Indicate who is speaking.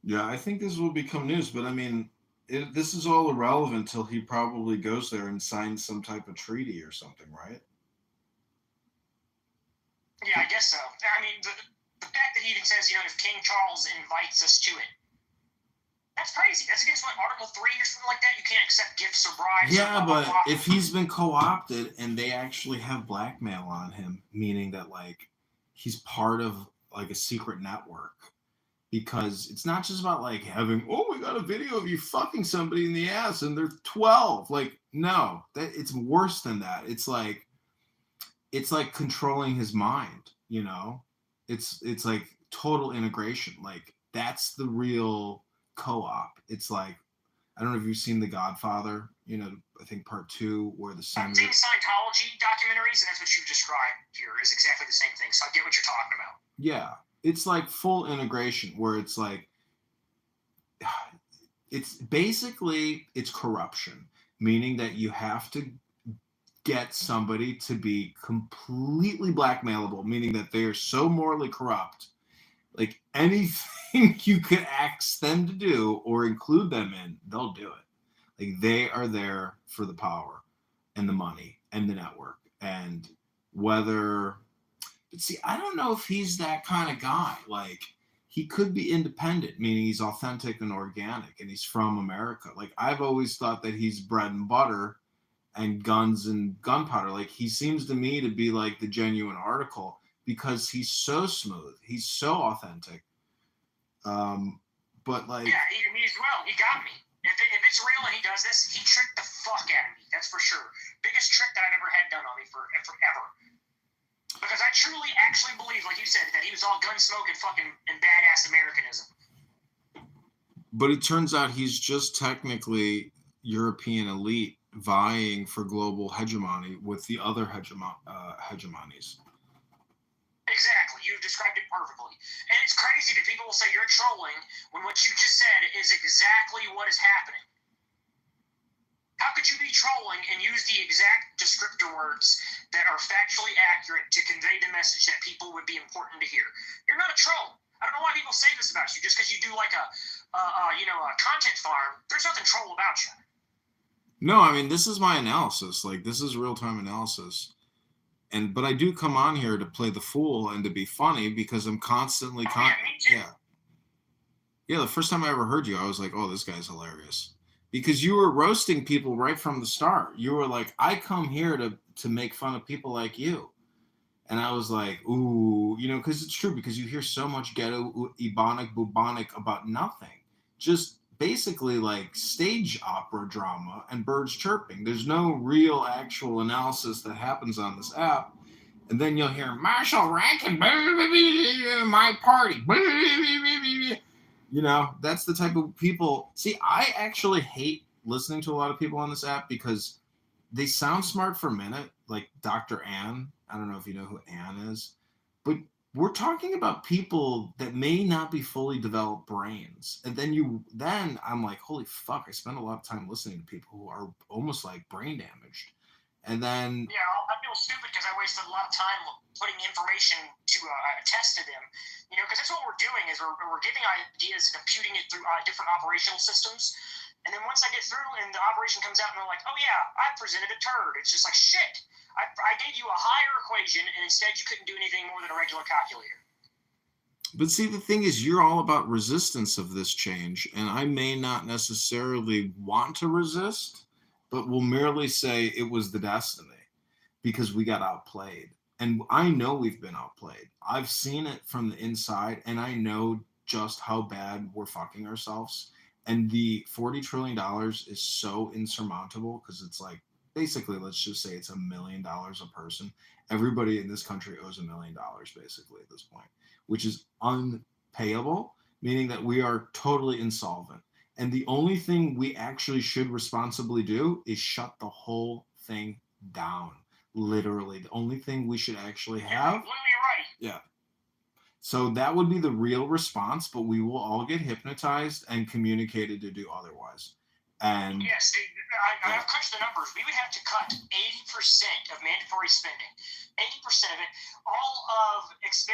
Speaker 1: Yeah, I think this will become news, but I mean, this is all irrelevant until he probably goes there and signs some type of treaty or something, right?
Speaker 2: Yeah, I guess so. I mean, the fact that he even says, if King Charles invites us to it, that's crazy. That's against what, Article 3 or something like that? You can't accept gifts or bribes or
Speaker 1: Yeah,
Speaker 2: blah, blah,
Speaker 1: but
Speaker 2: blah.
Speaker 1: if he's been co-opted and they actually have blackmail on him, meaning that like he's part of like a secret network, because it's not just about like having, oh, we got a video of you fucking somebody in the ass and they're 12. Like, no, that it's worse than that. It's like controlling his mind, you know? It's like total integration. Like that's the real co-op. It's like, I don't know if you've seen The Godfather, I think part 2 where the
Speaker 2: I've seen
Speaker 1: senator.
Speaker 2: Scientology documentaries, and that's what you've described here is exactly the same thing. So I get what you're talking about.
Speaker 1: Yeah, it's like full integration where it's like it's basically it's corruption, meaning that you have to get somebody to be completely blackmailable, meaning that they are so morally corrupt, like anything you could ask them to do or include them in, they'll do it. Like they are there for the power and the money and the network. And whether, but see, I don't know if he's that kind of guy. Like he could be independent, meaning he's authentic and organic and he's from America. Like I've always thought that he's bread and butter and guns and gunpowder. Like he seems to me to be like the genuine article because he's so smooth, he's so authentic. But like,
Speaker 2: Yeah, me as well. He got me. If it's real and he does this, he tricked the fuck out of me. That's for sure. Biggest trick that I've ever had done on me forever. Because I truly actually believe, like you said, that he was all gun smoke and fucking and badass Americanism.
Speaker 1: but it turns out he's just technically European elite vying for global hegemony with the other hegemonies.
Speaker 2: Exactly. You've described it perfectly. And it's crazy that people will say you're trolling when what you just said is exactly what is happening. How could you be trolling and use the exact descriptor words that are factually accurate to convey the message that people would be important to hear? You're not a troll. I don't know why people say this about you. Just because you do like a content farm, there's nothing troll about you.
Speaker 1: No, I mean this is my analysis. Like this is real time analysis. But I do come on here to play the fool and to be funny because I'm constantly
Speaker 2: Oh yeah, me too.
Speaker 1: yeah. Yeah, the first time I ever heard you, I was like, "Oh, this guy's hilarious." Because you were roasting people right from the start. You were like, "I come here to make fun of people like you." And I was like, "Ooh, because it's true because you hear so much ghetto ebonic bubonic about nothing. Just basically like stage opera drama and birds chirping. There's no real actual analysis that happens on this app. And then you'll hear Marshall Rankin, my party. That's the type of people. See, I actually hate listening to a lot of people on this app because they sound smart for a minute, like Dr. Ann. I don't know if you know who Ann is, but we're talking about people that may not be fully developed brains. And then I'm like, holy fuck, I spend a lot of time listening to people who are almost like brain damaged. And then
Speaker 2: Yeah, I feel stupid because I wasted a lot of time putting information to test to them. Because that's what we're doing is we're giving ideas and computing it through different operational systems. And then once I get through and the operation comes out and they're like, oh yeah, I presented a turd. It's just like, shit. I gave you a higher equation and instead you couldn't do anything more than a regular calculator.
Speaker 1: But see, the thing is, you're all about resistance of this change, and I may not necessarily want to resist, but will merely say it was the destiny because we got outplayed. And I know we've been outplayed. I've seen it from the inside, and I know just how bad we're fucking ourselves. And the $40 trillion is so insurmountable because it's like basically, let's just say it's $1 million a person. Everybody in this country owes $1 million basically at this point, which is unpayable, meaning that we are totally insolvent. And the only thing we actually should responsibly do is shut the whole thing down. Literally, the only thing we should actually
Speaker 2: You're
Speaker 1: have.
Speaker 2: completely right.
Speaker 1: Yeah. So that would be the real response, but we will all get hypnotized and communicated to do otherwise. And
Speaker 2: Yes,
Speaker 1: yeah.
Speaker 2: I've crunched the numbers. We would have to cut 80% of mandatory spending, 80% of it, all of expense